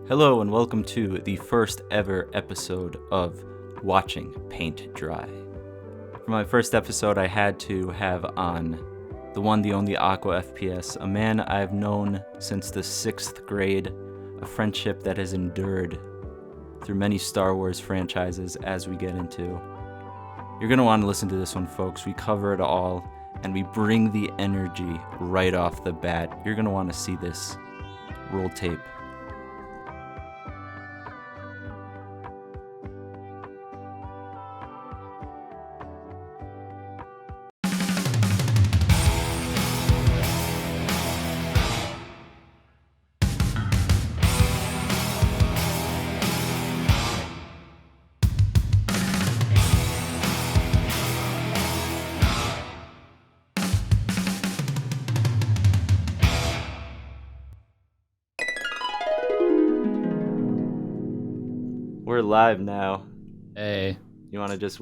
Hello and welcome to the first ever episode of Watching Paint Dry. For my first episode, I had to have on the one, the only AquaFPS, a man I've known since the 6th grade, a friendship that has endured through many Star Wars franchises as we get into. You're going to want to listen to this one, folks. We cover it all, and we bring the energy right off the bat. You're going to want to see this. Roll tape. We're live now. Hey. You want to just...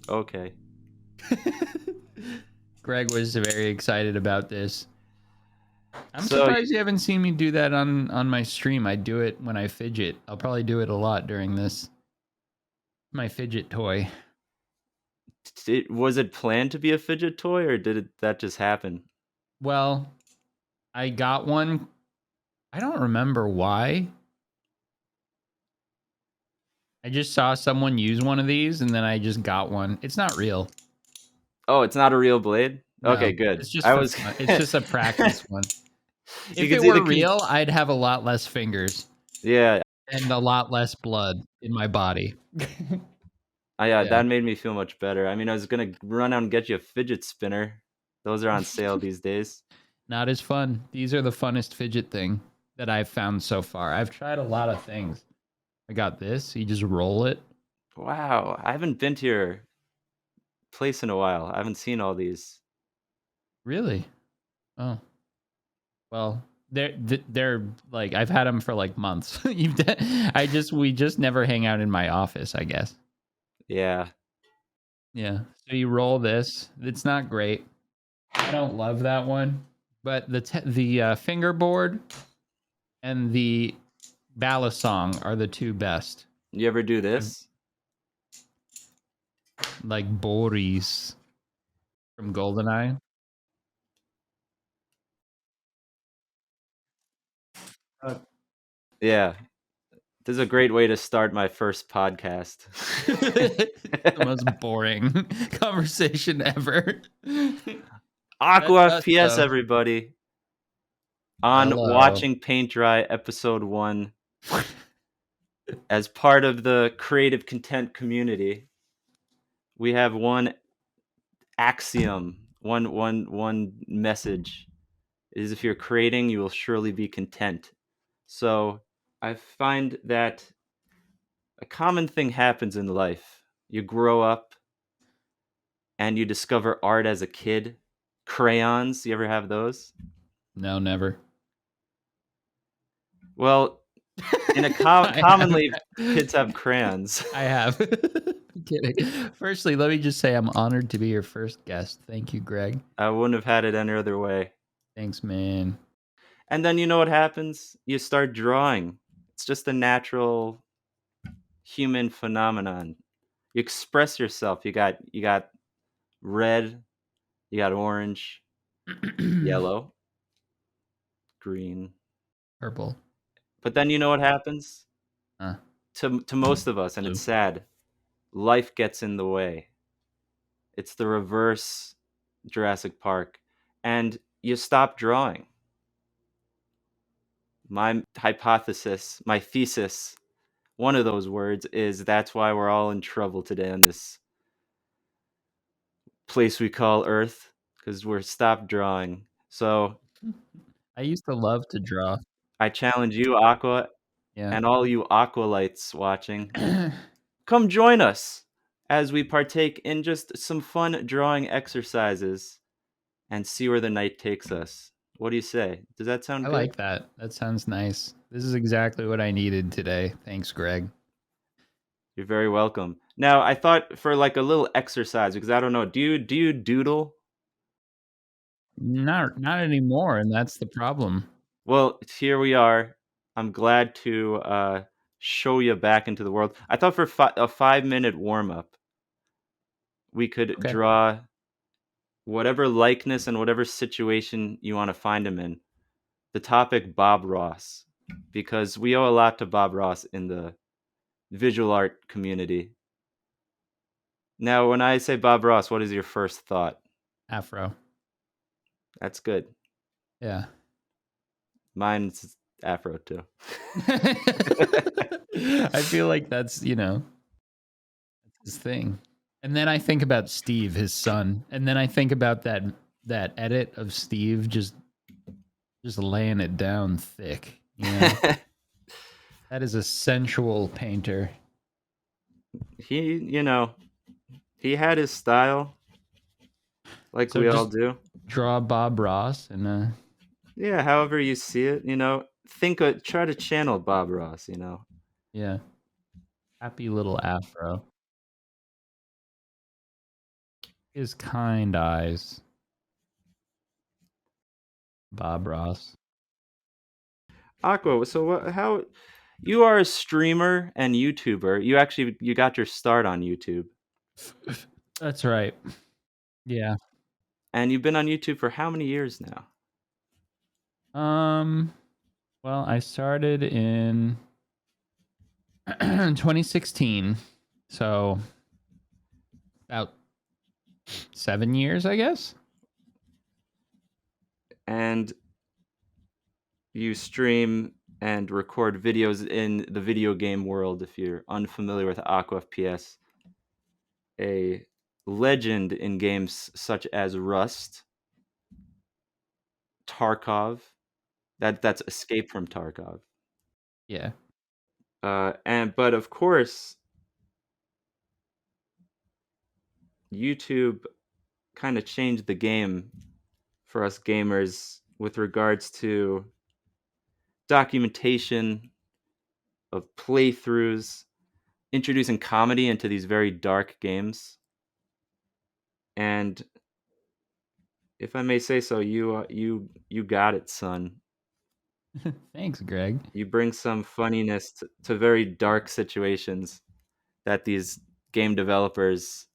Okay. Greg was very excited about this. I'm surprised you haven't seen me do that on my stream. I do it when I fidget. I'll probably do it a lot during this. My fidget toy. Was it planned to be a fidget toy, or did that just happen? Well, I got one. I don't remember why. I just saw someone use one of these, and then I just got one. It's not real. Oh, it's not a real blade? No, okay, good. It's just it's just a practice one. If it were real, I'd have a lot less fingers. Yeah. And a lot less blood in my body. Yeah, that made me feel much better. I mean, I was going to run out and get you a fidget spinner. Those are on sale these days. Not as fun. These are the funnest fidget thing that I've found so far. I've tried a lot of things. I got this. You just roll it. Wow. I haven't been to your place in a while. I haven't seen all these. Really? Oh. Well, they're like, I've had them for like months. We just never hang out in my office, I guess. Yeah. Yeah. So you roll this. It's not great. I don't love that one, but the fingerboard and the balisong are the two best. You ever do this? Like Boris from GoldenEye. Yeah. This is a great way to start my first podcast. The most boring conversation ever. AquaFPS, everybody. On Hello. Watching Paint Dry, episode 1. As part of the creative content community, we have one axiom, one message. It is, if you're creating, you will surely be content. So I find that a common thing happens in life. You grow up and you discover art as a kid. Crayons, you ever have those? No, never. Well, in a commonly, kids have crayons. I have. I'm kidding. Firstly, let me just say I'm honored to be your first guest. Thank you, Greg. I wouldn't have had it any other way. Thanks, man. And then you know what happens? You start drawing. It's just a natural human phenomenon. You express yourself. You got red, you got orange, yellow, green, purple. But then you know what happens? Huh. To most of us, and it's sad. Life gets in the way. It's the reverse Jurassic Park. And you stop drawing. My hypothesis, my thesis, one of those words is that's why we're all in trouble today on this place we call Earth, because we're stopped drawing. So I used to love to draw. I challenge you, Aqua, and all you Aqualites watching, come join us as we partake in just some fun drawing exercises and see where the night takes us. What do you say? Does that sound good? I like that. That sounds nice. This is exactly what I needed today. Thanks, Greg. You're very welcome. Now, I thought for like a little exercise, because I don't know, do you doodle? Not anymore, and that's the problem. Well, here we are. I'm glad to show you back into the world. I thought for a 5-minute warm-up, we could Okay. draw whatever likeness and whatever situation you want to find him in. The topic Bob Ross, because we owe a lot to Bob Ross in the visual art community. Now, when I say Bob Ross, what is your first thought? Afro. That's good. Yeah. Mine's Afro too. I feel like that's, that's his thing. And then I think about Steve, his son, and then I think about that edit of Steve just laying it down thick. That is a sensual painter. He had his style, like so we all do. Draw Bob Ross and yeah, however you see it, try to channel Bob Ross, Yeah. Happy little afro. His kind eyes. Bob Ross. Aqua, so how you are a streamer and YouTuber. You got your start on YouTube. That's right. Yeah. And you've been on YouTube for how many years now? Well, I started in 2016. So about 7 years, I guess. And you stream and record videos in the video game world. If you're unfamiliar with AquaFPS, a legend in games such as Rust, Tarkov, that's Escape from Tarkov. Yeah. But of course, YouTube kind of changed the game for us gamers with regards to documentation of playthroughs, introducing comedy into these very dark games. And if I may say so, you got it, son. Thanks, Greg. You bring some funniness to very dark situations that these game developers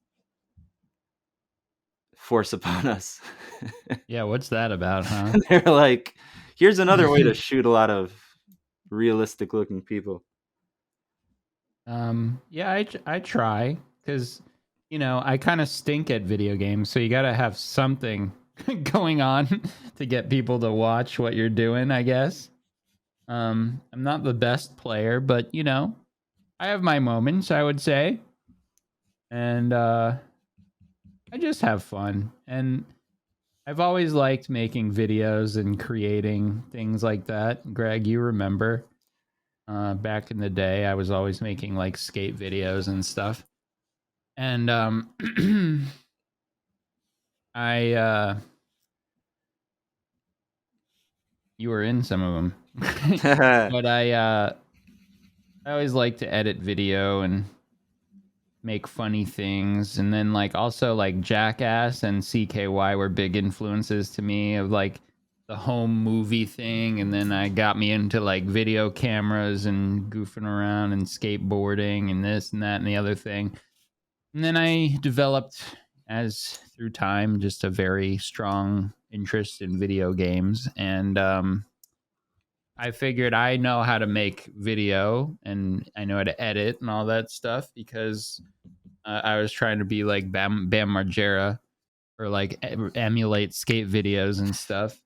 force upon us. Yeah, what's that about, huh? They're like, here's another way to shoot a lot of realistic looking people. Yeah, I try because I kind of stink at video games, so you got to have something going on to get people to watch what you're doing, I guess. I'm not the best player, but I have my moments, I would say. And I just have fun. And I've always liked making videos and creating things like that. Greg, you remember back in the day, I was always making like skate videos and stuff. And you were in some of them. But I always like to edit video and make funny things, and then like also like Jackass and CKY were big influences to me of like the home movie thing, and then I got me into like video cameras and goofing around and skateboarding and this and that and the other thing. And then I developed, as through time, just a very strong interest in video games, and I figured I know how to make video and I know how to edit and all that stuff because I was trying to be like Bam Margera or like emulate skate videos and stuff.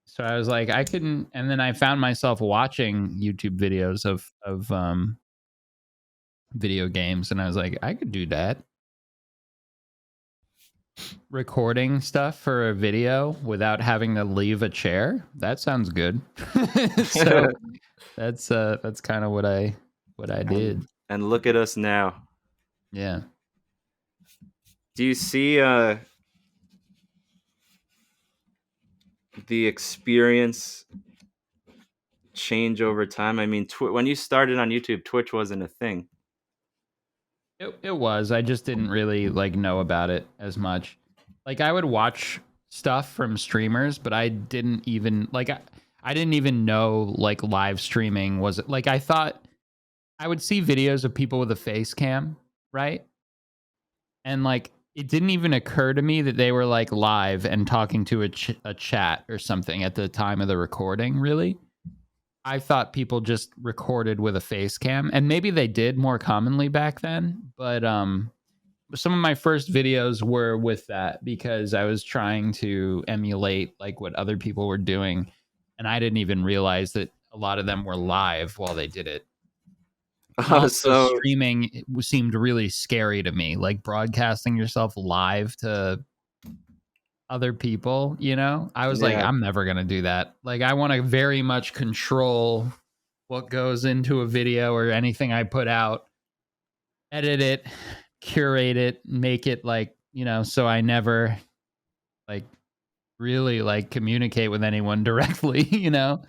So I was like, I couldn't. And then I found myself watching YouTube videos of video games, and I was like, I could do that. Recording stuff for a video without having to leave a chair. That sounds good. So that's kind of what I did. And look at us now. Yeah. Do you see the experience change over time? I mean, when you started on YouTube, Twitch wasn't a thing. It was. I just didn't really like know about it as much. Like I would watch stuff from streamers, but I didn't even like. I didn't even know like live streaming was like, I thought I would see videos of people with a face cam, right? And like it didn't even occur to me that they were like live and talking to a chat or something at the time of the recording, really. I thought people just recorded with a face cam, and maybe they did more commonly back then, but some of my first videos were with that because I was trying to emulate like what other people were doing, and I didn't even realize that a lot of them were live while they did it. And Oh, also so streaming seemed really scary to me, like broadcasting yourself live to other people, you know? I was like, yeah, I'm never going to do that. Like I want to very much control what goes into a video or anything I put out, edit it, curate it, make it like, you know, so I never like really like communicate with anyone directly, you know?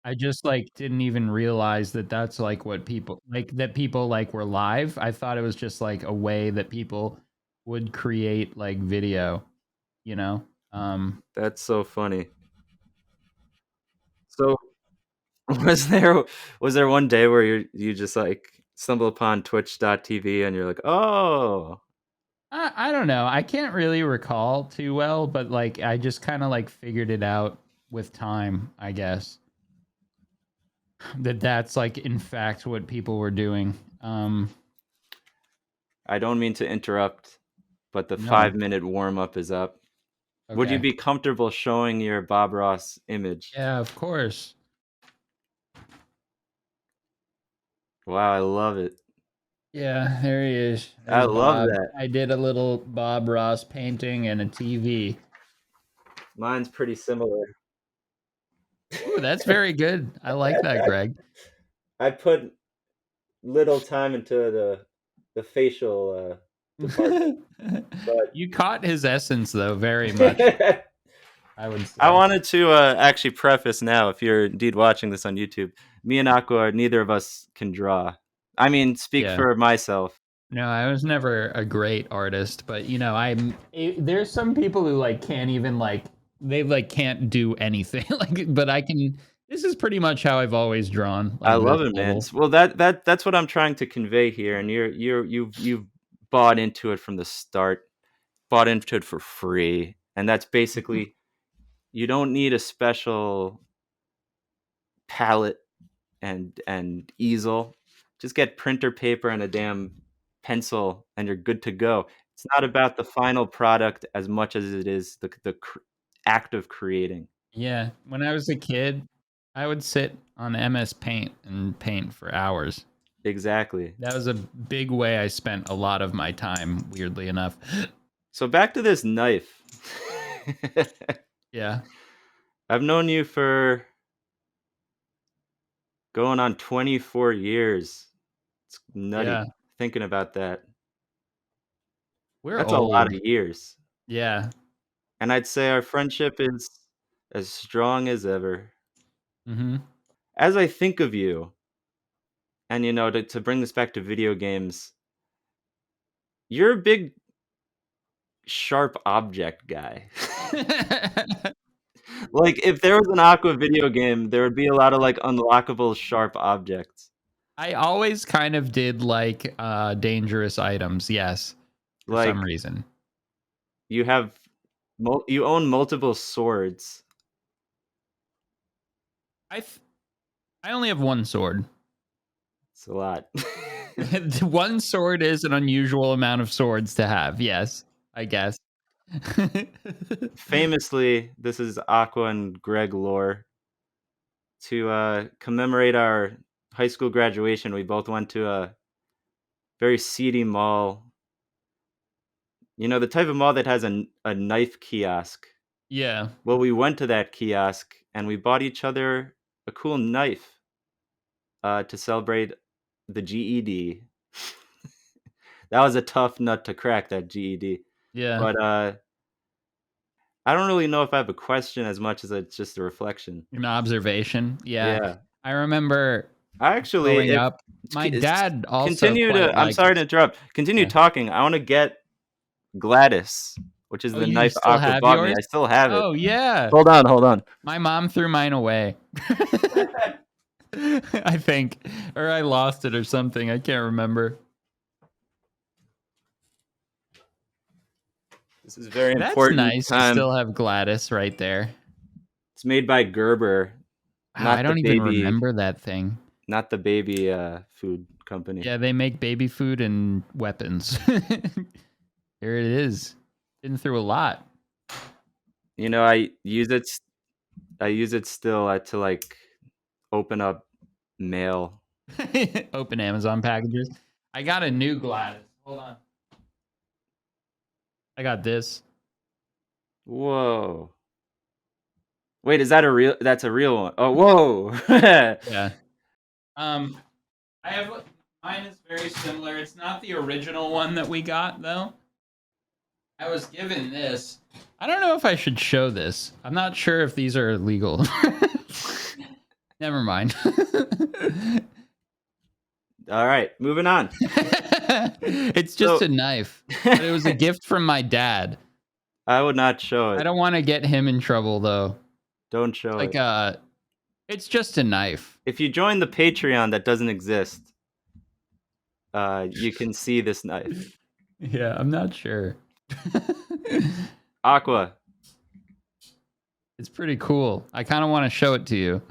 I just like didn't even realize that that's like what people like that people like were live. I thought it was just like a way that people would create like video, you know? that's so funny. So was there one day where you just like stumble upon twitch.tv and you're like, "Oh, I don't know. I can't really recall too well, but like I just kind of like figured it out with time, I guess. That's like in fact what people were doing. I don't mean to interrupt, but the No. 5-minute warm up is up. Would you Okay. be comfortable showing your Bob Ross image?" Yeah, of course. Wow, I love it. Yeah, there he is. I There's love Bob. that. I did a little Bob Ross painting and a TV. Mine's pretty similar. Ooh, that's very good. I like that, Greg. I put little time into the facial department, but You caught his essence though very much, I would I say. wanted to actually preface now, if you're indeed watching this on YouTube, me and Aqua, neither of us can draw. I mean, speak Yeah. for myself. No, I was never a great artist, but you know, there's some people who like can't even like they like can't do anything. Like but I can this is pretty much how I've always drawn, I like this love it, man. level. Well, that's what I'm trying to convey here, and you've bought into it from the start, bought into it for free, and that's basically you don't need a special palette and easel. Just get printer paper and a damn pencil, and you're good to go. It's not about the final product as much as it is the act of creating. Yeah, when I was a kid, I would sit on MS Paint and paint for hours. Exactly. That was a big way I spent a lot of my time, weirdly enough. So back to this knife. Yeah. I've known you for going on 24 years. It's nutty Yeah. thinking about that. We're That's a lot old. of years. Yeah. And I'd say our friendship is as strong as ever. Mhm. As I think of you, and to bring this back to video games, you're a big sharp object guy. Like if there was an Aqua video game, there would be a lot of like unlockable sharp objects. I always kind of did like dangerous items, yes, for some Like reason. you have you own multiple swords. I th- I only have one sword. It's a lot. One sword is an unusual amount of swords to have. Yes, I guess. Famously, this is Aqua and Greg lore. To commemorate our high school graduation, we both went to a very seedy mall. You know, the type of mall that has a knife kiosk. Yeah. Well, we went to that kiosk and we bought each other a cool knife to celebrate the GED. That was a tough nut to crack, that GED. Yeah. But I don't really know if I have a question as much as it's just a reflection. An observation. Yeah. Yeah. I remember Actually, growing if up, my dad also continue quite to, I'm sorry to liked. interrupt. Continue Yeah. talking. I want to get Gladys. which is Oh, the you knife still Aqua have bought me. yours? I still have it. Oh, yeah. Hold on. My mom threw mine away. I think. Or I lost it or something. I can't remember. This is very That's important nice to time. still have Gladys right there. It's made by Gerber, Wow, I don't even remember that thing. not the baby food company. Yeah, they make baby food and weapons. Here it is. Been through a lot. You know, I use it still to like open up mail. Open Amazon packages. I got a new Gladys. Hold on. I got this. Whoa. Wait, is that that's a real one? Oh, whoa. Yeah. I have mine is very similar. It's not the original one that we got though. I was given this. I don't know if I should show this. I'm not sure if these are legal. Never mind. All right, moving on. It's just a knife. But it was a gift from my dad. I would not show it. I don't want to get him in trouble though. Don't show it. Like it's just a knife. If you join the Patreon that doesn't exist, you can see this knife. Yeah, I'm not sure. Aqua. It's pretty cool. I kind of want to show it to you.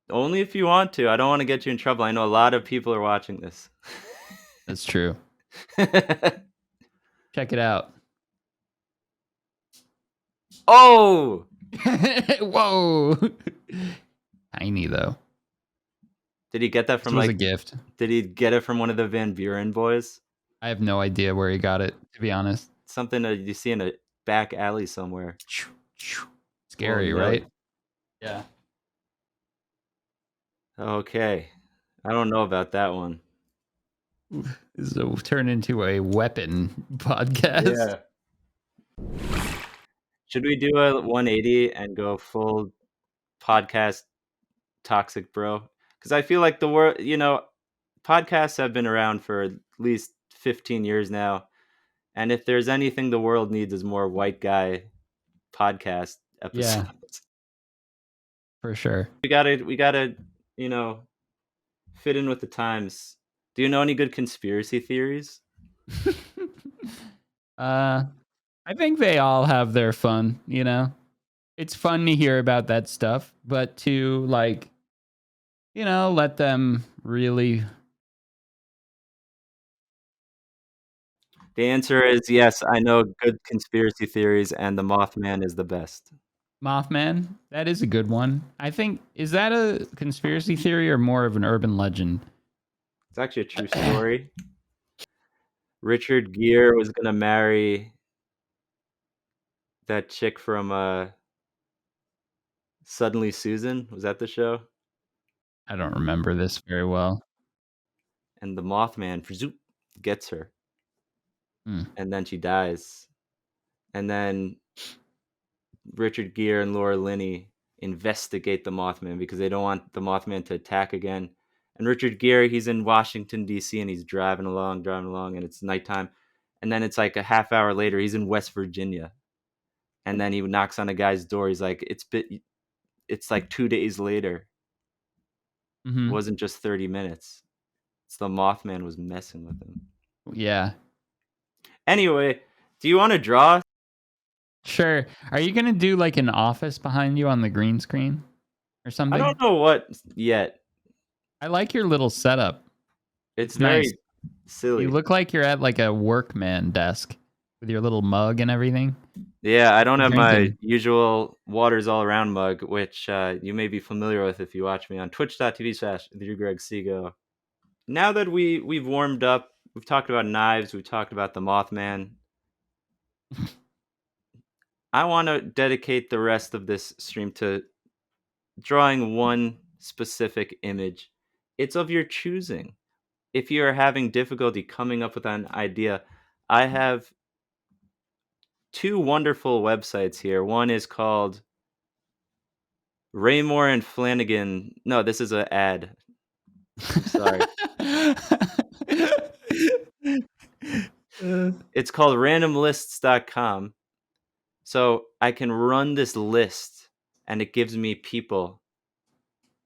Only if you want to. I don't want to get you in trouble. I know a lot of people are watching this. That's true. Check it out. Oh! Whoa! Tiny though. Did he get that from This was a gift. Did he get it from one of the Van Buren boys? I have no idea where he got it, to be honest. Something you see in a back alley somewhere. Scary, Oh, no. right? Yeah. Okay. I don't know about that one. This will turn into a weapon podcast. Yeah. Should we do a 180 and go full podcast toxic bro? Because I feel like the world, podcasts have been around for at least 15 years now. And if there's anything the world needs is more white guy podcast episodes. Yeah. For sure. We gotta, fit in with the times. Do you know any good conspiracy theories? I think they all have their fun, It's fun to hear about that stuff, but to let them really. The answer is yes, I know good conspiracy theories, and the Mothman is the best. Mothman? That is a good one. I think, is that a conspiracy theory or more of an urban legend? It's actually a true story. Richard Gere was going to marry that chick from Suddenly Susan. Was that the show? I don't remember this very well. And the Mothman gets her. And then she dies. And then Richard Gere and Laura Linney investigate the Mothman because they don't want the Mothman to attack again. And Richard Gere, he's in Washington, D.C., and he's driving along, and it's nighttime. And then it's like a half hour later, he's in West Virginia. And then he knocks on a guy's door. He's like, it's like 2 days later. Mm-hmm. It wasn't just 30 minutes. It's the Mothman was messing with him. Yeah. Anyway, do you want to draw? Sure. Are you going to do like an office behind you on the green screen or something? I don't know what yet. I like your little setup. It's very nice. Silly. You look like you're at like a workman desk with your little mug and everything. Yeah, I don't have my usual Waters All Around mug, which you may be familiar with if you watch me on twitch.tv/Greg Sego. Now that we've warmed up, we've talked about knives, we've talked about the Mothman. I want to dedicate the rest of this stream to drawing one specific image. It's of your choosing. If you are having difficulty coming up with an idea, I have two wonderful websites here. One is called Raymore and Flanagan. No, this is an ad. I'm sorry. It's called randomlists.com. So I can run this list and it gives me people.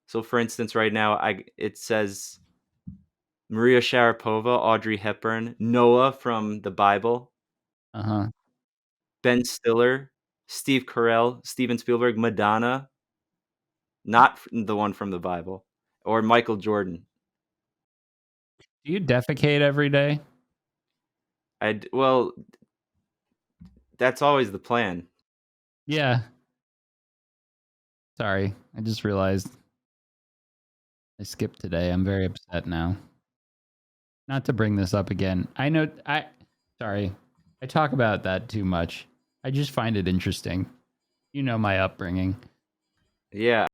So for instance, right now it says Maria Sharapova, Audrey Hepburn, Noah from the Bible, Uh-huh. Ben Stiller, Steve Carell, Steven Spielberg, Madonna, not the one from the Bible, or Michael Jordan. Do you defecate every day? Well, that's always the plan. Yeah. Sorry, I just realized I skipped today. I'm very upset now. Not to bring this up again. Sorry. I talk about that too much. I just find it interesting. You know my upbringing. Yeah.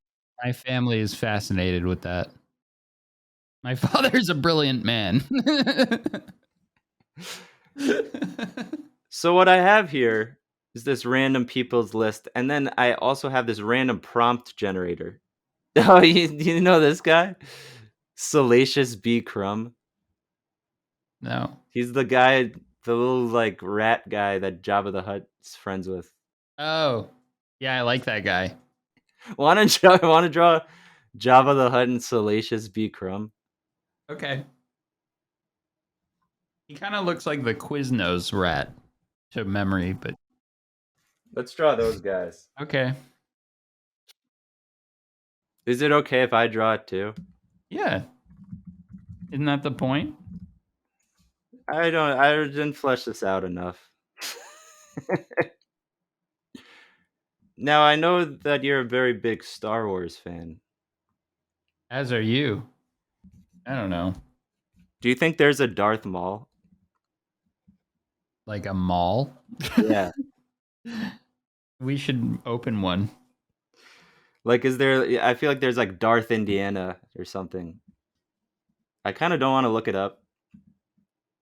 My family is fascinated with that. My father's a brilliant man. So what I have here is this random people's list, and then I also have this random prompt generator. Oh, you know this guy? Salacious B. Crumb. No. He's the guy, the little like rat guy that Jabba the Hutt's friends with. Oh. Yeah, I like that guy. Want to draw Jabba the Hutt and Salacious B. Crumb? Okay. He kind of looks like the Quiznos rat to memory, but Let's draw those guys. okay. Is it okay if I draw it too? Yeah. Isn't that the point? I didn't flesh this out enough. Now, I know that you're a very big Star Wars fan. As are you. I don't know. Do you think there's a Darth Maul? Like a mall? Yeah. We should open one. Like, is there... I feel like there's like Darth Indiana or something. I kind of don't want to look it up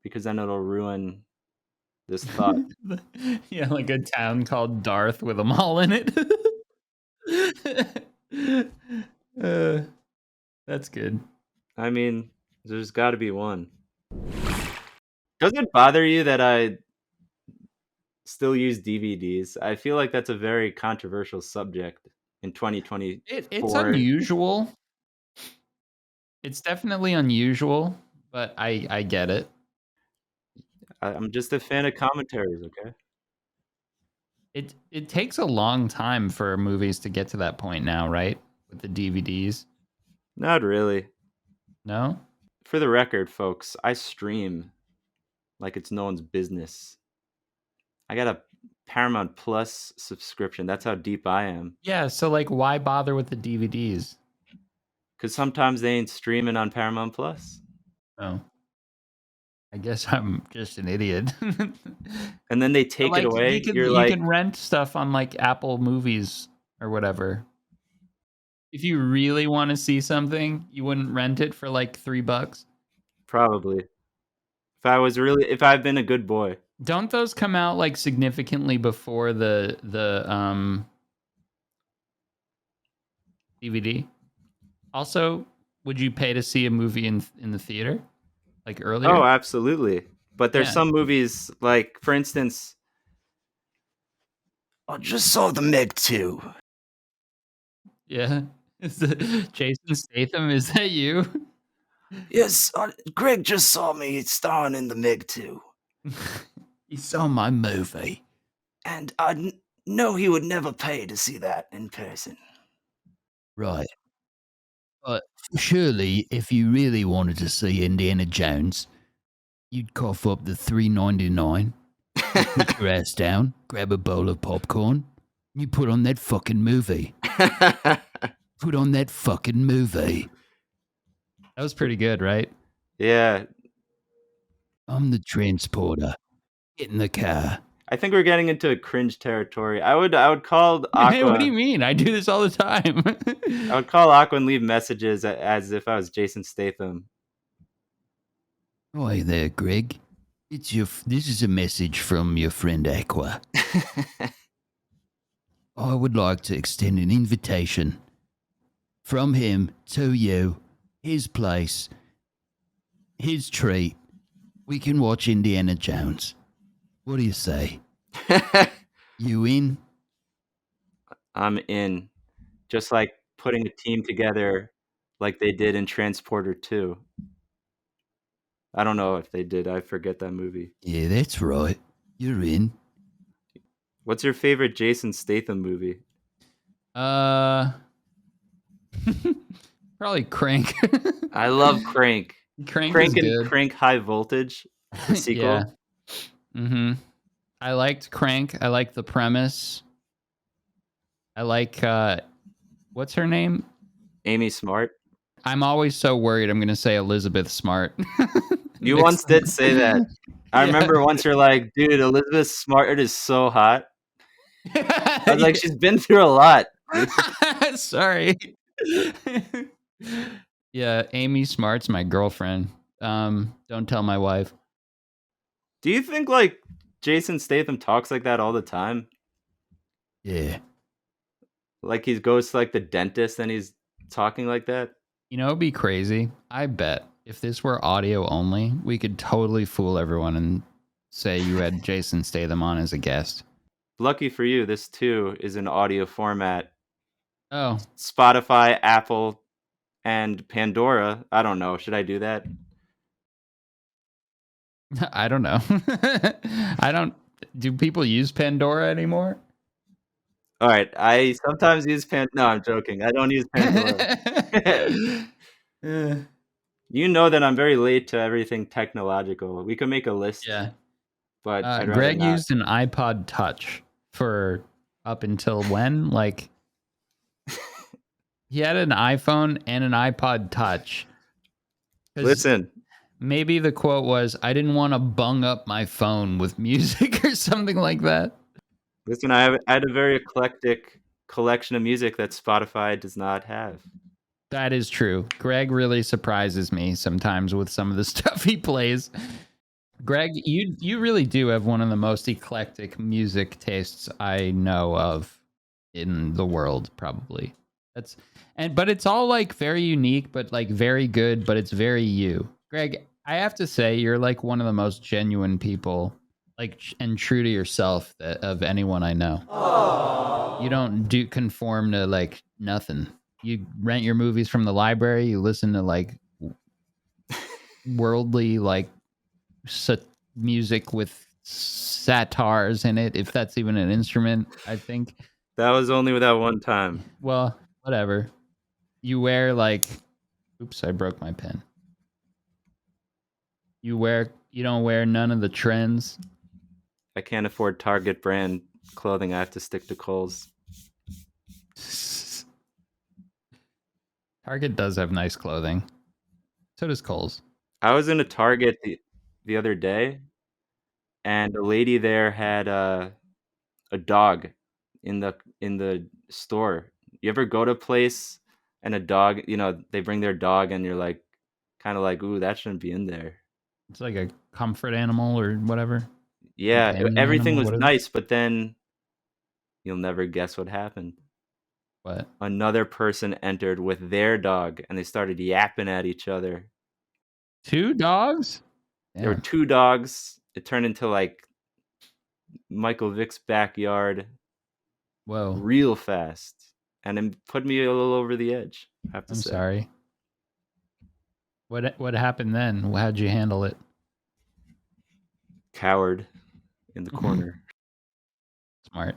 because then it'll ruin this thought. Yeah, like a town called Darth with a mall in it. That's good. I mean, there's got to be one. Does it bother you that I still use DVDs? I feel like that's a very controversial subject in 2024. It's unusual. It's definitely unusual, but I get it. I'm just a fan of commentaries, okay? It takes a long time for movies to get to that point now, right? With the DVDs. Not really. No? For the record, folks, I stream like it's no one's business. I got a Paramount Plus subscription. That's how deep I am. Yeah, so like why bother with the DVDs? Because sometimes they ain't streaming on Paramount Plus. Oh. I guess I'm just an idiot. And then they take it away. You can rent stuff on like Apple Movies or whatever. If you really want to see something, you wouldn't rent it for like $3. Probably. If I've been a good boy. Don't those come out like significantly before the DVD? Also, would you pay to see a movie in the theater? Like earlier? Oh, absolutely. But there's some movies, like, for instance, I just saw The Meg 2. Yeah. Jason Statham, is that you? Yes, Greg just saw me starring in The Meg 2. He saw my movie. And I know he would never pay to see that in person. Right. But surely, if you really wanted to see Indiana Jones, you'd cough up the $3.99, put your ass down, grab a bowl of popcorn, and you put on that fucking movie. Put on that fucking movie. That was pretty good, right? Yeah. I'm the transporter. Get in the car. I think we're getting into a cringe territory. I would call Aqua. Hey, what do you mean? I do this all the time. I would call Aqua and leave messages as if I was Jason Statham. Hi there, Greg. This is a message from your friend Aqua. I would like to extend an invitation from him to you, his place, his treat, We can watch Indiana Jones. What do you say? You in? I'm in. Just like putting a team together like they did in Transporter 2. I don't know if they did. I forget that movie. Yeah, that's right. You're in. What's your favorite Jason Statham movie? Probably Crank. I love Crank. Crank is and good. Crank High Voltage, the sequel. Yeah. Mm-hmm. I liked Crank. I like the premise. I like what's her name? Amy Smart. I'm always so worried I'm gonna say Elizabeth Smart. You once did say that. I Yeah. remember once you're like, dude, Elizabeth Smart is so hot. I was like, she's been through a lot. Sorry. Yeah, Amy Smart's my girlfriend. Don't tell my wife. Do you think like Jason Statham talks like that all the time? Yeah. Like he goes to like the dentist and he's talking like that? You know, it'd be crazy. I bet if this were audio only, we could totally fool everyone and say you had Jason Statham on as a guest. Lucky for you, this too is an audio format. Oh, Spotify, Apple, and Pandora. I don't know. Should I do that? I don't know. I don't. Do people use Pandora anymore? All right. I sometimes use No, I'm joking. I don't use Pandora. You know that I'm very late to everything technological. We could make a list. Yeah. But I'd rather Greg not. used an iPod Touch for up until when? Like, he had an iPhone and an iPod Touch. Listen. Maybe the quote was, I didn't want to bung up my phone with music or something like that. Listen, I had a very eclectic collection of music that Spotify does not have. That is true. Greg really surprises me sometimes with some of the stuff he plays. Greg, you really do have one of the most eclectic music tastes I know of in the world, probably. But it's all like very unique, but like very good, but it's very you. Greg, I have to say you're like one of the most genuine people, like and true to yourself of anyone I know. Aww. You don't conform to like nothing. You rent your movies from the library. You listen to like worldly like music with satars in it, if that's even an instrument. I think that was only with that one time. Well, whatever. You wear like, oops, I broke my pen. You don't wear none of the trends. I can't afford Target brand clothing. I have to stick to Kohl's. Target does have nice clothing. So does Kohl's. I was in a Target the other day, and a lady there had a dog in the store. You ever go to a place and a dog, they bring their dog and you're like, kind of like, ooh, that shouldn't be in there. It's like a comfort animal or whatever. Yeah, everything was nice, but then you'll never guess what happened. What? Another person entered with their dog and they started yapping at each other. 2 dogs? Yeah. There were 2 dogs. It turned into like Michael Vick's backyard. Whoa. Real fast. And it put me a little over the edge, I have to say. I'm sorry. What happened then? How'd you handle it? Cowered in the corner. Smart.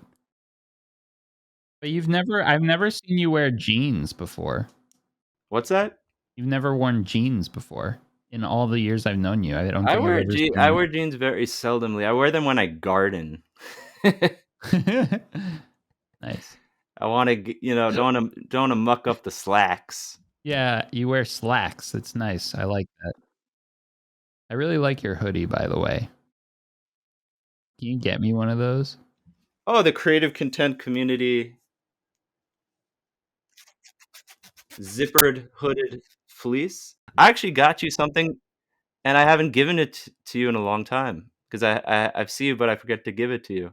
But I've never seen you wear jeans before. What's that? You've never worn jeans before. In all the years I've known you, I don't think I wear jeans very seldomly. I wear them when I garden. Nice. I want to, don't want to muck up the slacks. Yeah, you wear slacks. It's nice. I like that. I really like your hoodie, by the way. Can you get me one of those? Oh, the Creative Content Community zippered hooded fleece. I actually got you something, and I haven't given it to you in a long time because I've seen you, but I forget to give it to you.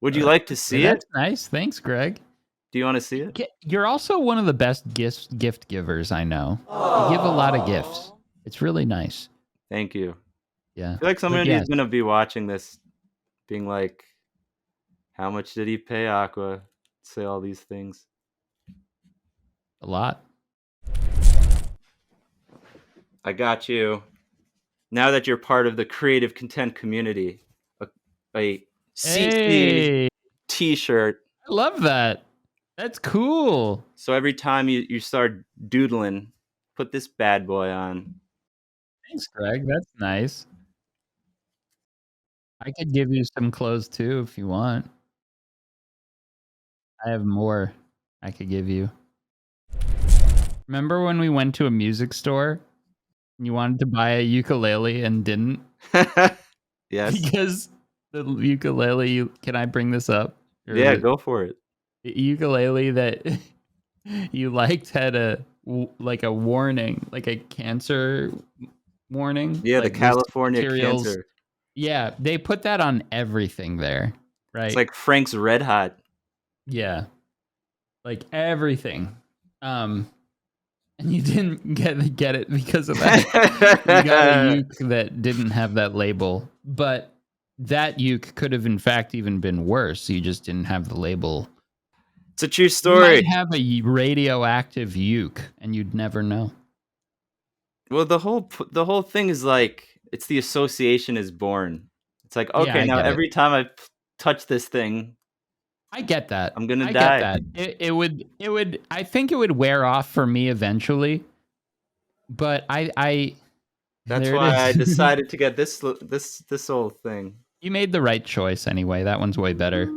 Would you like to see it? That's nice. Thanks, Greg. Do you want to see it? You're also one of the best gift givers I know. You give a lot of gifts. It's really nice. Thank you. Yeah. I feel like But somebody's yes, gonna be watching this, being like, "How much did he pay Aqua?" Say all these things. a lot. I got you. Now that you're part of the creative content community, a CC Hey, T-shirt. I love that. That's cool. So every time you start doodling, put this bad boy on. Thanks, Greg. That's nice. I could give you some clothes too if you want. I have more I could give you. Remember when we went to a music store and you wanted to buy a ukulele and didn't? Yes. Because the ukulele, can I bring this up? Or Yeah, go for it. the ukulele that you liked had a warning, like a cancer warning. Yeah, the like this California materials. Cancer. Yeah, they put that on everything there, right? It's like Frank's Red Hot. Yeah, like everything. And you didn't get it because of that. You got a uke that didn't have that label, but that uke could have in fact even been worse. You just didn't have the label. It's a true You story. might have a radioactive uke, and you'd never know. Well, the whole thing is like, it's the association is born. It's like, Yeah, okay, I now get it. every time I touch this thing, I get that. I'm gonna I die. get that. It would. I think it would wear off for me eventually. But I That's there it why I is. decided to get this old thing. You made the right choice anyway. That one's way better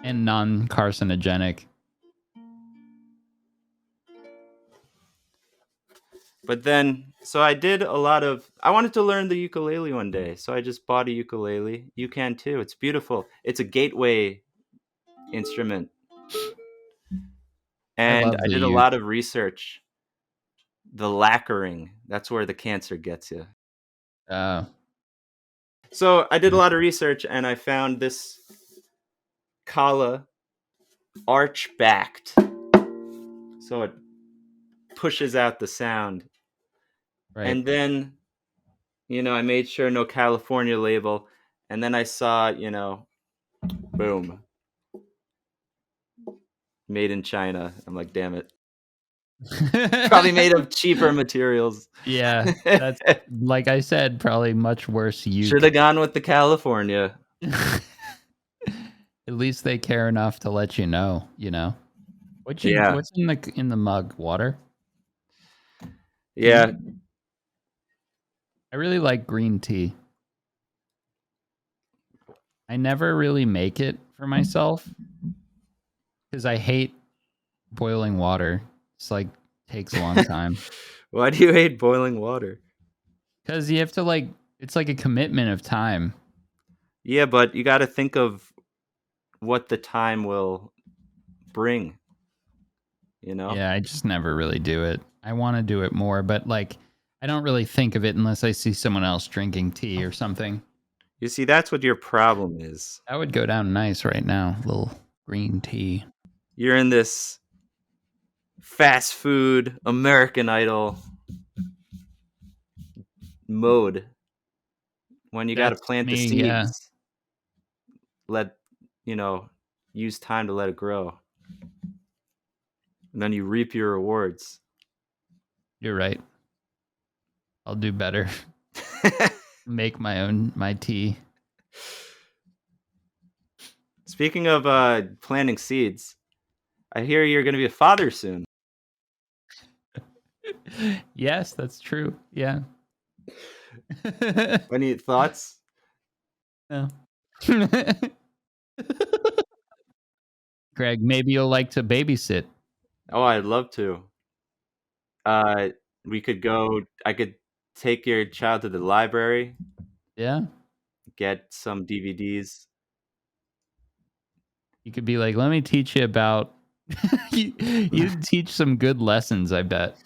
and non-carcinogenic. But then, so I did a lot of. I wanted to learn the ukulele one day, so I just bought a ukulele. You can too. It's beautiful. It's a gateway instrument, and love I the did a uke. lot of research. The lacquering, that's where the cancer gets you. So I did a lot of research, and I found this Kala arch backed, so it pushes out the sound. Right. And then, I made sure no California label, and then I saw, boom, made in China. I'm like, damn it. Probably made of cheaper materials. Yeah, that's like I said, probably much worse uke. Should have gone with the California. At least they care enough to let you know, What's in the mug? Water? Yeah. I really like green tea. I never really make it for myself because I hate boiling water. It's like takes a long time. Why do you hate boiling water? Because you have to it's like a commitment of time. Yeah, but you got to think of what the time will bring. Yeah, I just never really do it. I want to do it more, but I don't really think of it unless I see someone else drinking tea or something. You see, that's what your problem is. That would go down nice right now. Little green tea. You're in this fast food American Idol mode when you got to plant the seeds. Yeah. Use time to let it grow. And then you reap your rewards. You're right. I'll do better. Make my tea. Speaking of planting seeds, I hear you're going to be a father soon. Yes, that's true. Yeah. Any thoughts? No. Greg, maybe you'll like to babysit. Oh, I'd love to. We could go. I could take your child to the library. Yeah. Get some DVDs. You could be like, let me teach you about. You'd teach some good lessons, I bet.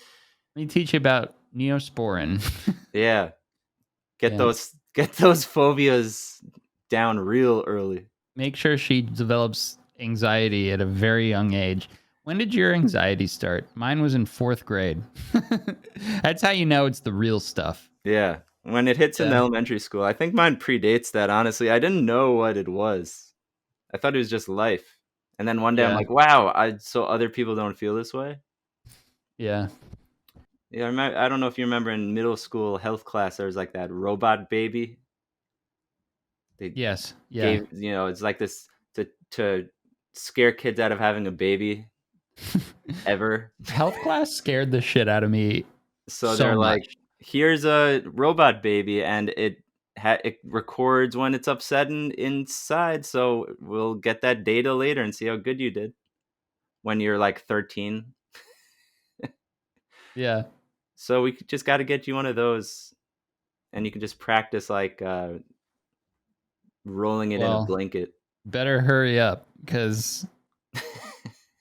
Let me teach you about Neosporin. Yeah. Get those phobias down real early. Make sure she develops anxiety at a very young age. When did your anxiety start? Mine was in 4th grade. That's how you know it's the real stuff. Yeah. When it hits in Yeah. elementary school, I think mine predates that, honestly. I didn't know what it was. I thought it was just life. And then one day I'm Yeah. like, wow, so other people don't feel this way? Yeah. Yeah, I don't know if you remember in middle school health class, there was like that robot baby. They Yes. Yeah. gave, it's like this to scare kids out of having a baby ever. Health class scared the shit out of me So so they're like, much. here's a robot baby, and it records when it's upset inside. So we'll get that data later and see how good you did when you're like 13. Yeah. So we just got to get you one of those, and you can just practice like rolling it in a Well, blanket. better hurry up because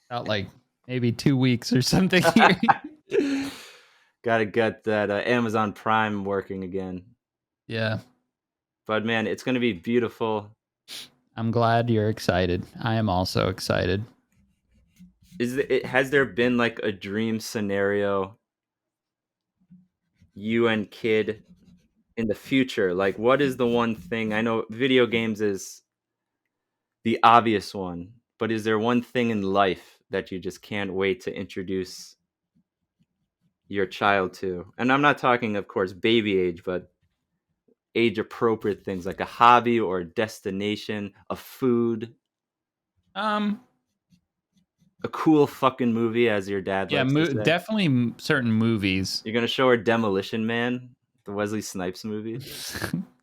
about like maybe 2 weeks or something here. Got to get that Amazon Prime working again. Yeah. But man, it's going to be beautiful. I'm glad you're excited. I am also excited. Has there been like a dream scenario, you and kid, in the future? Like, what is the one thing? I know video games is the obvious one, but is there one thing in life that you just can't wait to introduce your child to? And I'm not talking, of course, baby age, but age appropriate things like a hobby or a destination, a food, Um, a cool fucking movie, as your dad yeah, likes to say. definitely certain movies. You're gonna show her Demolition Man, the Wesley Snipes movie.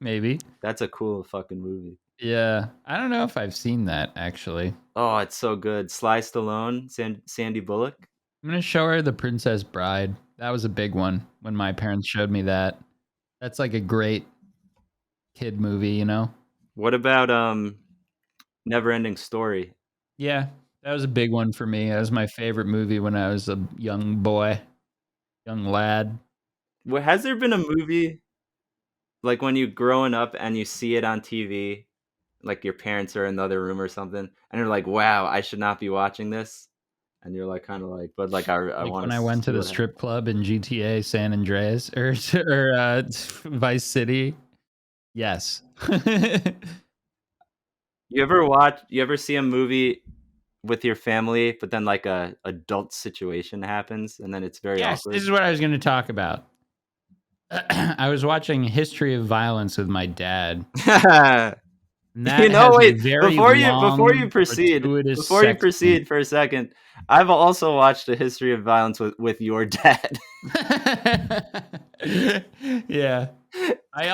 Maybe. That's a cool fucking movie. Yeah. I don't know if I've seen that actually. Oh, it's so good. Sly Stallone, Sandy Bullock. I'm going to show her The Princess Bride. That was a big one when my parents showed me that. That's like a great kid movie, you know? What about Neverending Story? Yeah, that was a big one for me. That was my favorite movie when I was a young boy, young lad. Has there been a movie like when you growing up and you see it on TV, like your parents are in the other room or something, and you're like, "Wow, I should not be watching this," and you're like, kind of like, but like, I Like want when to I went to see the what happens. strip club in GTA San Andreas or Vice City. Yes. You ever see a movie with your family, but then like a adult situation happens, and then it's very Yes, this awkward? is what I was going to talk about. I was watching History of Violence with my dad. And that has a Wait, very before you long, proceed, gratuitous sex scene. for a second, I've also watched A History of Violence with your dad. Yeah. I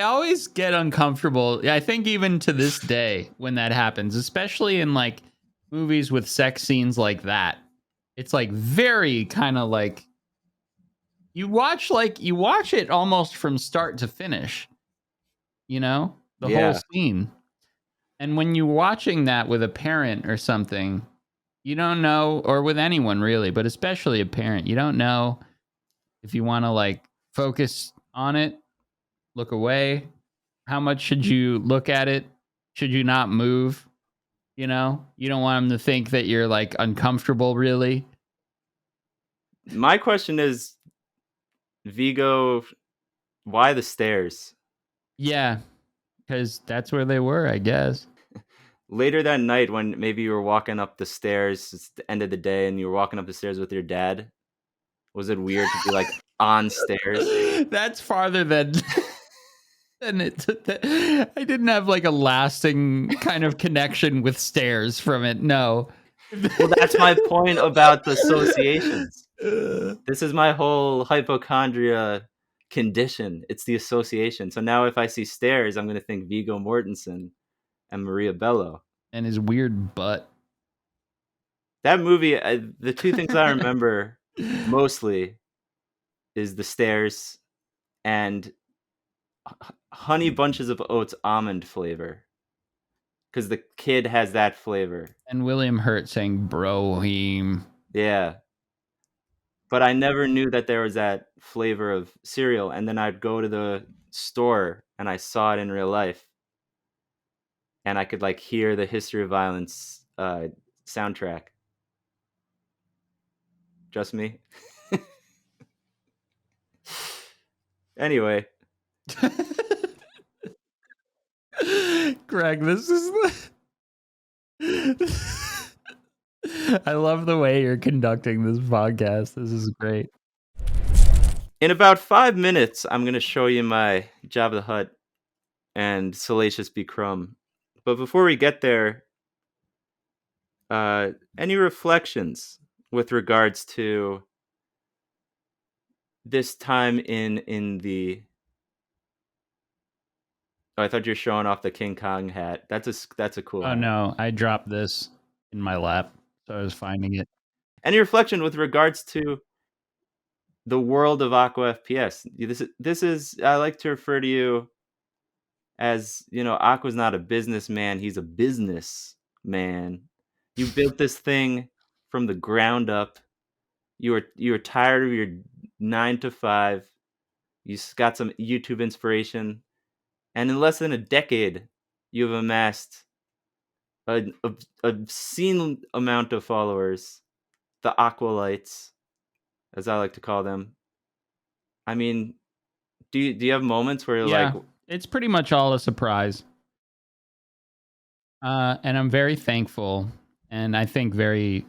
always get uncomfortable. I think even to this day when that happens, especially in like movies with sex scenes like that. It's like very kind of like you watch it almost from start to finish, you know? The whole Yeah, scene. And when you're watching that with a parent or something, you don't know, or with anyone really, but especially a parent, you don't know if you want to like focus on it, look away. How much should you look at it? Should you not move? You know, you don't want them to think that you're like uncomfortable, really. my question is, Vigo, why the stairs? Yeah, because that's where they were, I guess. Later that night, when maybe you were walking up the stairs, it's the end of the day, and you were walking up the stairs with your dad, was it weird to be like on stairs? That's farther than than it. I didn't have like a lasting kind of connection with stairs from it. No. Well, that's my point about the associations. This is my whole hypochondria condition. It's the association. So now if I see stairs, I'm going to think Viggo Mortensen and Maria Bello. And his weird butt. That movie, the two things I remember mostly is the stairs and Honey Bunches of Oats almond flavor. Because the kid has that flavor. And William Hurt saying Broheim. Yeah. But I never knew that there was that flavor of cereal. And then I'd go to the store and I saw it in real life. And I could like hear the History of Violence soundtrack. Just me. Anyway, Greg, this is I love the way you're conducting this podcast. This is great. in about 5 minutes, I'm going to show you my Jabba the Hutt and Salacious B. Crumb. But before we get there, any reflections with regards to this time in the... Oh, I thought you were showing off the King Kong hat. That's a cool Oh hat. no, I dropped this in my lap, so I was finding it. Any reflection with regards to the world of AquaFPS? This is I like to refer to you as, Aqua's not a businessman, he's a businessman. You built this thing from the ground up. You were tired of your 9 to 5. You got some YouTube inspiration, and in less than a decade, you've amassed an obscene amount of followers, the Aqualites, as I like to call them. I mean, do you have moments where you're like, it's pretty much all a surprise. And I'm very thankful, and I think very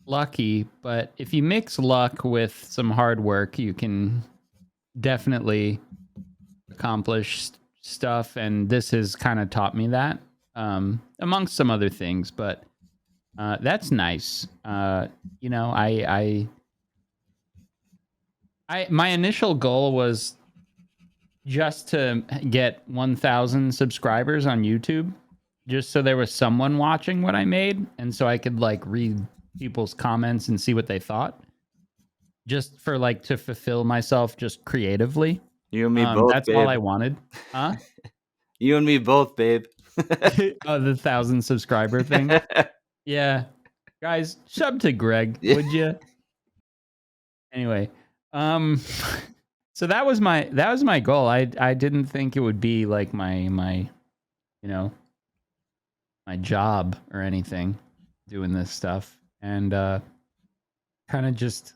lucky. But if you mix luck with some hard work, you can definitely accomplish stuff. And this has kind of taught me that, amongst some other things. But that's nice. My initial goal was just to get 1,000 subscribers on YouTube, just so there was someone watching what I made, and so I could like read people's comments and see what they thought, just for like to fulfill myself just creatively. you and me both, that's babe. all I wanted. Huh? You and me both, babe. Oh, the 1,000 subscriber thing. Yeah, guys, sub to Greg, would you? Anyway, so that was my goal. I didn't think it would be like my my job or anything, doing this stuff, and kind of just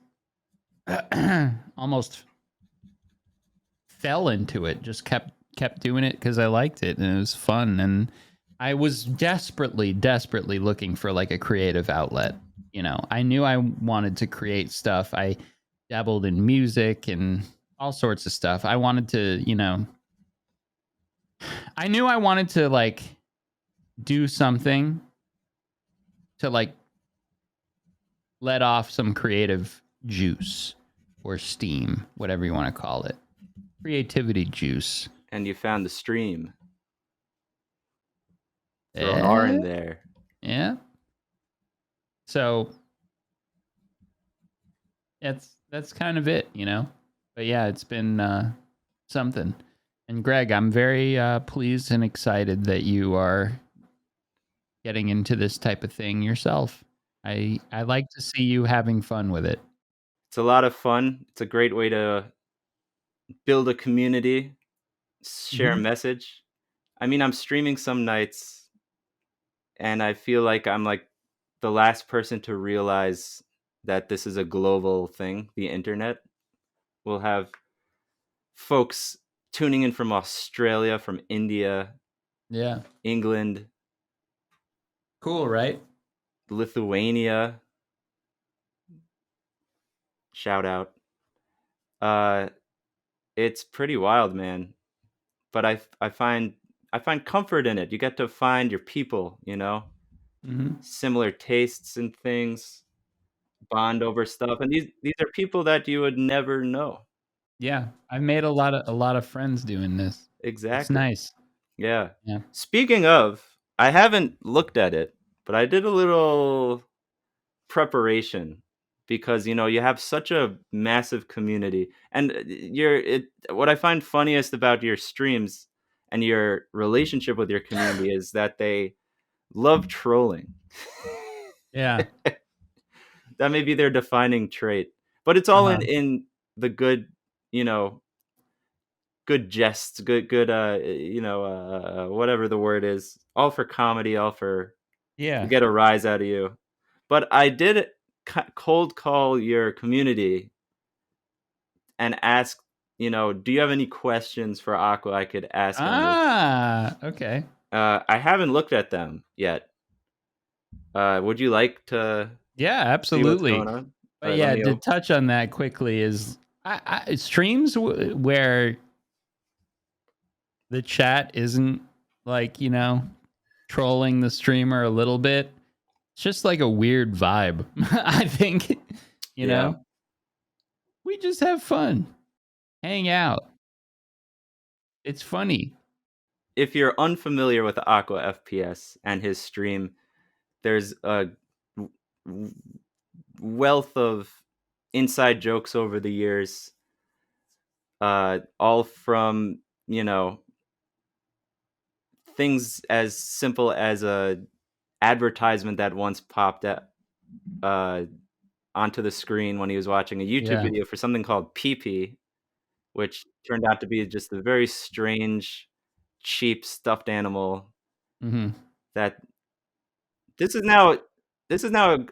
almost fell into it. Just kept doing it because I liked it and it was fun, and I was desperately looking for like a creative outlet. I knew I wanted to create stuff. I dabbled in music and all sorts of stuff. I wanted to, I knew I wanted to like do something to like let off some creative juice or steam, whatever you want to call it. Creativity juice. And you found the stream. Throw an R in there. Yeah. So that's kind of it, But yeah, it's been something. And Greg, I'm very pleased and excited that you are getting into this type of thing yourself. I like to see you having fun with it. It's a lot of fun. It's a great way to build a community, share a message. I mean, I'm streaming some nights, and I feel like I'm like the last person to realize that this is a global thing, the internet. We'll have folks tuning in from Australia, from India, England. Cool, right? Lithuania. Shout out. It's pretty wild, man. But I find comfort in it. You get to find your people, similar tastes and things, bond over stuff, and these are people that you would never know. Yeah, I've made a lot of friends doing this. Exactly. It's nice. Yeah. Yeah. Speaking of, I haven't looked at it, but I did a little preparation because you have such a massive community, and what I find funniest about your streams and your relationship with your community is that they love trolling. Yeah. That may be their defining trait, but it's all in the good, good jests, good whatever the word is, all for comedy, all for to get a rise out of you. But I did cold call your community and ask, do you have any questions for Aqua I could ask on this? Okay. I haven't looked at them yet. Would you like to Yeah, see what's absolutely. going on? But Alright, yeah, let me to touch on that quickly is streams where the chat isn't like, trolling the streamer a little bit. It's just like a weird vibe. I think, we just have fun, hang out. It's funny. If you're unfamiliar with AquaFPS and his stream, there's a wealth of inside jokes over the years, all from things as simple as a advertisement that once popped up onto the screen when he was watching a YouTube video for something called PP, which turned out to be just a very strange, cheap stuffed animal. That this is now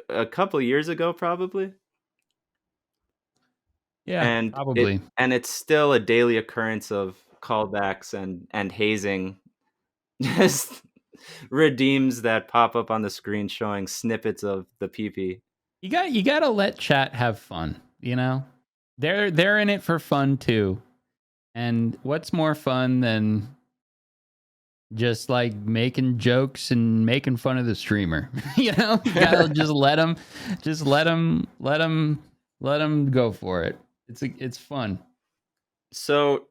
a couple of years ago, probably. Yeah, And probably. it's still a daily occurrence of callbacks and hazing. Just redeems that pop up on the screen showing snippets of the PP. You gotta let chat have fun. They're in it for fun too. And what's more fun than just like making jokes and making fun of the streamer? You gotta just let them go for it. It's fun. So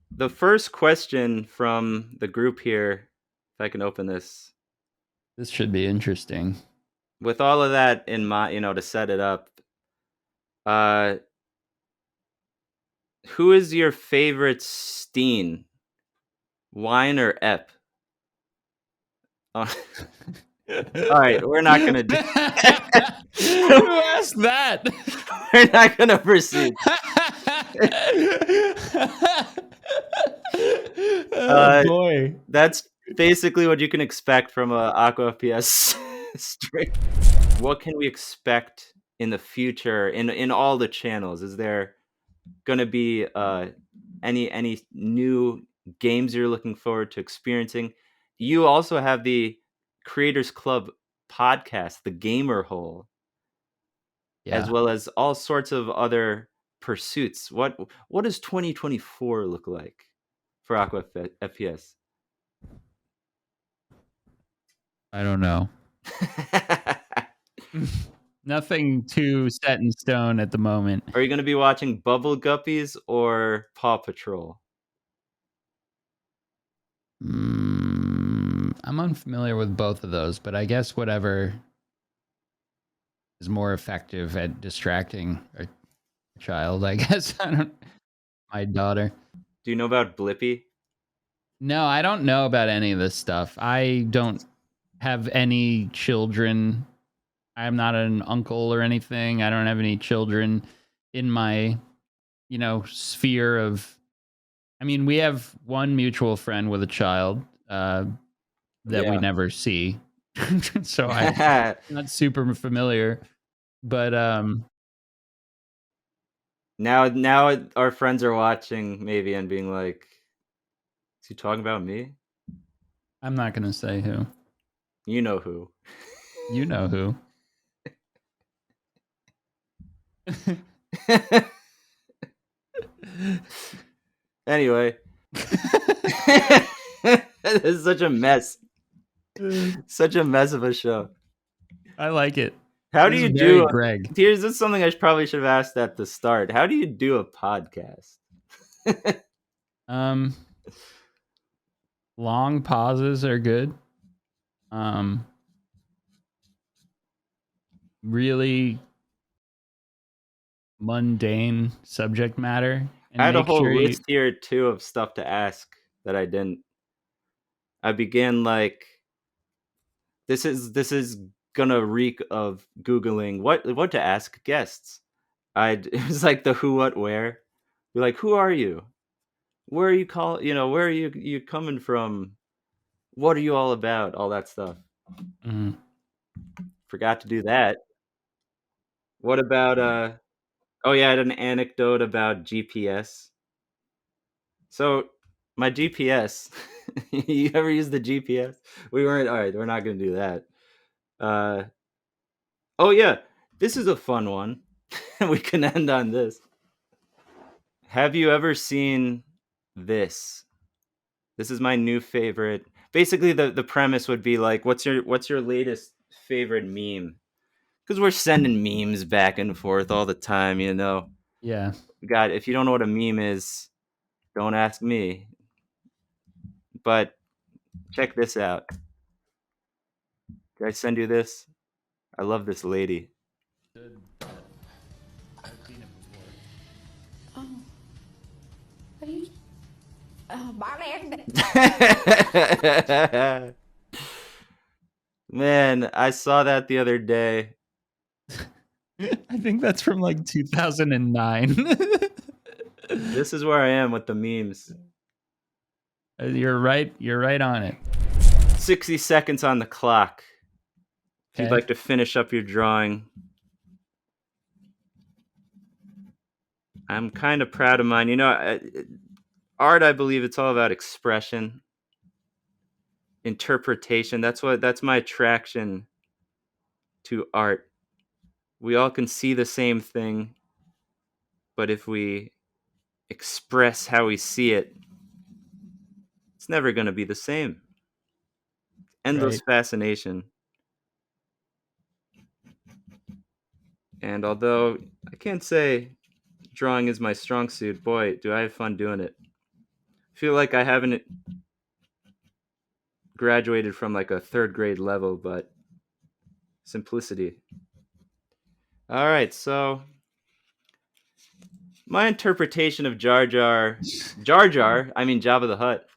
the first question from the group here, if I can open this. This should be interesting. With all of that in mind, to set it up, who is your favorite Steen? Wine or Ep? All right, we're not gonna do. Who asked that? We're not gonna proceed. Oh boy, that's basically what you can expect from a AquaFPS stream. What can we expect in the future in all the channels? Is there gonna be any new games you're looking forward to experiencing? You also have the Creators Club podcast, The Gamer Hole, as well as all sorts of other pursuits. What does 2024 look like for AquaFPS? I don't know. Nothing too set in stone at the moment. Are you going to be watching Bubble Guppies or Paw Patrol? I'm unfamiliar with both of those, but I guess whatever is more effective at distracting a child, I guess. My daughter. Do you know about Blippi? No, I don't know about any of this stuff. I don't have any children. I'm not an uncle or anything. I don't have any children in my, sphere of. I mean, we have one mutual friend with a child that we never see, so I'm not super familiar. But now our friends are watching maybe and being like, "Is he talking about me?" I'm not gonna say who. You know who. You know who. Anyway, this is such a mess. Such a mess of a show. I like it. How do you do Greg? Here's this something I probably should have asked at the start. How do you do a podcast? Long pauses are good. Really mundane subject matter. I had a whole list here too of stuff to ask that I didn't. I began like, this is gonna reek of Googling what to ask guests. It was like the who, what, where. You're like, who are you? Where are you where are you coming from? What are you all about? All that stuff. Forgot to do that. What about oh yeah, I had an anecdote about GPS. So my GPS. You ever use the GPS? We weren't. All right, we're not gonna do that. Oh yeah, this is a fun one. We can end on this. Have you ever seen this? This is my new favorite. Basically, the premise would be like, what's your latest favorite meme? Because we're sending memes back and forth all the time, you know. Yeah. God, if you don't know what a meme is, don't ask me. But check this out. Did I send you this? I love this lady. Oh. Are you? Man, I saw that the other day. I think that's from like 2009. This is where I am with the memes. You're right. You're right on it. 60 seconds on the clock. If you'd Okay. like to finish up your drawing. I'm kind of proud of mine. You know, art, I believe it's all about expression, interpretation. That's my attraction to art. We all can see the same thing, but if we express how we see it, it's never going to be the same. Endless Right. fascination. And although I can't say drawing is my strong suit, boy, do I have fun doing it. I feel like I haven't graduated from like a third grade level, but simplicity. All right, so my interpretation of Jar Jar, I mean Jabba the Hutt.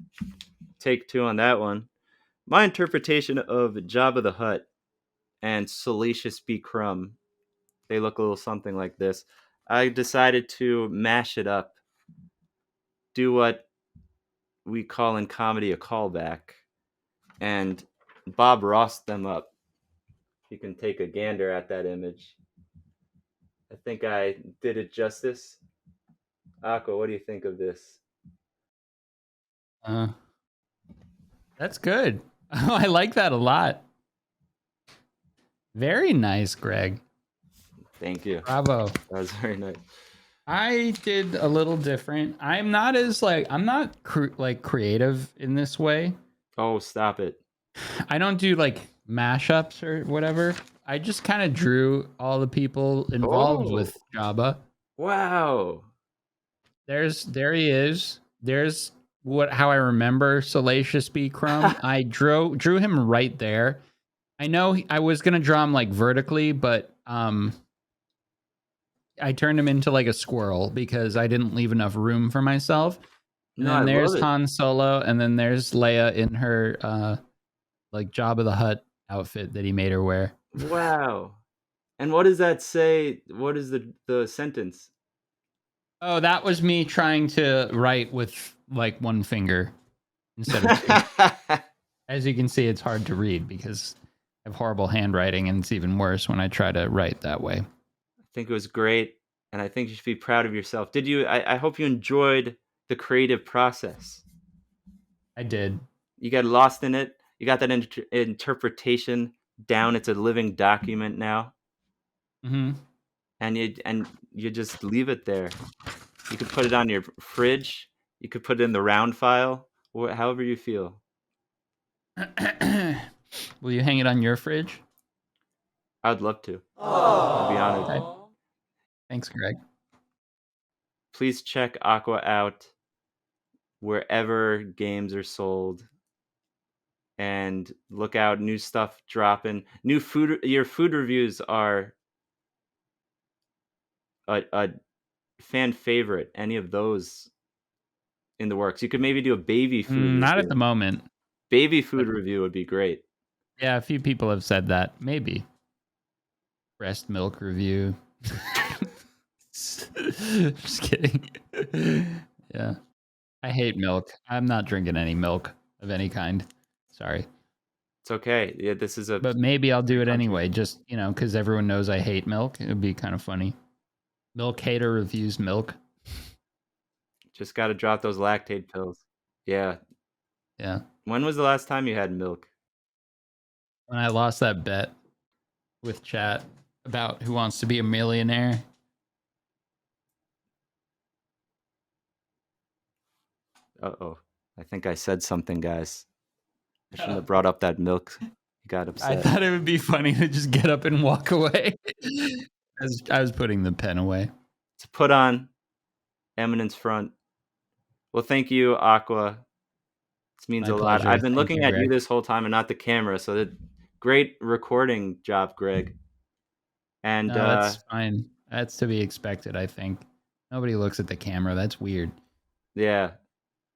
Take two on that one. My interpretation of Jabba the Hutt and Salacious B. Crumb, they look a little something like this. I decided to mash it up, do what we call in comedy a callback, and Bob Ross them up. You can take a gander at that image. I think I did it justice. Aqua, what do you think of this? That's good. I like that a lot. Very nice, Greg. Thank you. Bravo. That was very nice. I did a little different. I'm not creative in this way. Oh, stop it. I don't do like mashups or whatever. I just kind of drew all the people involved with Jabba. Wow. There he is. There's how I remember Salacious B. Crumb. I drew him right there. I know I was gonna draw him like vertically, but I turned him into like a squirrel because I didn't leave enough room for myself. And then there's Han Solo, and then there's Leia in her like Jabba the Hutt outfit that he made her wear. Wow. And what does that say? What is the sentence? Oh, that was me trying to write with like one finger instead of two. As you can see, it's hard to read because I have horrible handwriting, and it's even worse when I try to write that way. I think it was great, and I think you should be proud of yourself. Did you? I hope you enjoyed the creative process. I did. You got lost in it. You got that interpretation down. It's a living document now. Mm-hmm. And you just leave it there. You could put it on your fridge. You could put it in the round file, or however you feel. Will you hang it on your fridge? I'd love to. I'd be honored. Okay. Thanks, Greg. Please check Aqua out wherever games are sold, and look out, new stuff dropping. Your food reviews are a fan favorite. Any of those in the works? You could maybe do a baby food review. Not at the moment. Baby food review would be great. Yeah, a few people have said that. Maybe. Breast milk review. Just kidding. Yeah. I hate milk. I'm not drinking any milk of any kind. Sorry. It's okay. Yeah, this is But maybe I'll do it anyway, just, because everyone knows I hate milk. It would be kind of funny. Milk hater reviews milk. Just got to drop those lactate pills. Yeah. Yeah. When was the last time you had milk? When I lost that bet with chat about who wants to be a millionaire. Uh-oh. I think I said something, guys. I shouldn't have brought up that milk. You got I upset. thought it would be funny to just get up and walk away. As I was putting the pen away. To put on Eminence front. Well, thank you, Aqua. This means My a lot. pleasure. I've been Thank looking you, at you Greg. this whole time and not the camera, so great recording job, Greg. And No, that's fine. That's to be expected, I think. Nobody looks at the camera. That's weird. yeah.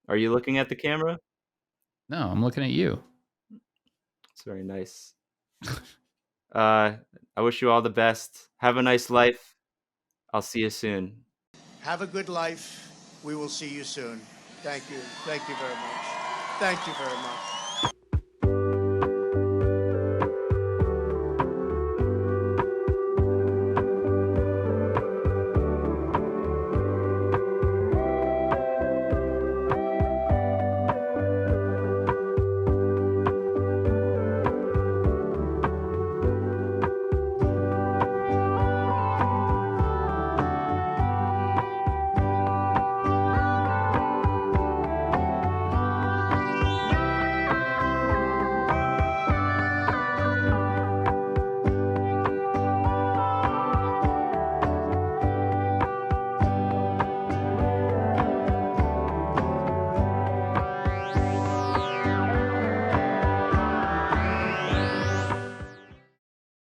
Are you looking at the camera? No, I'm looking at you. It's very nice. I wish you all the best. Have a nice life. I'll see you soon. Have a good life. We will see you soon. Thank you. Thank you very much. Thank you very much.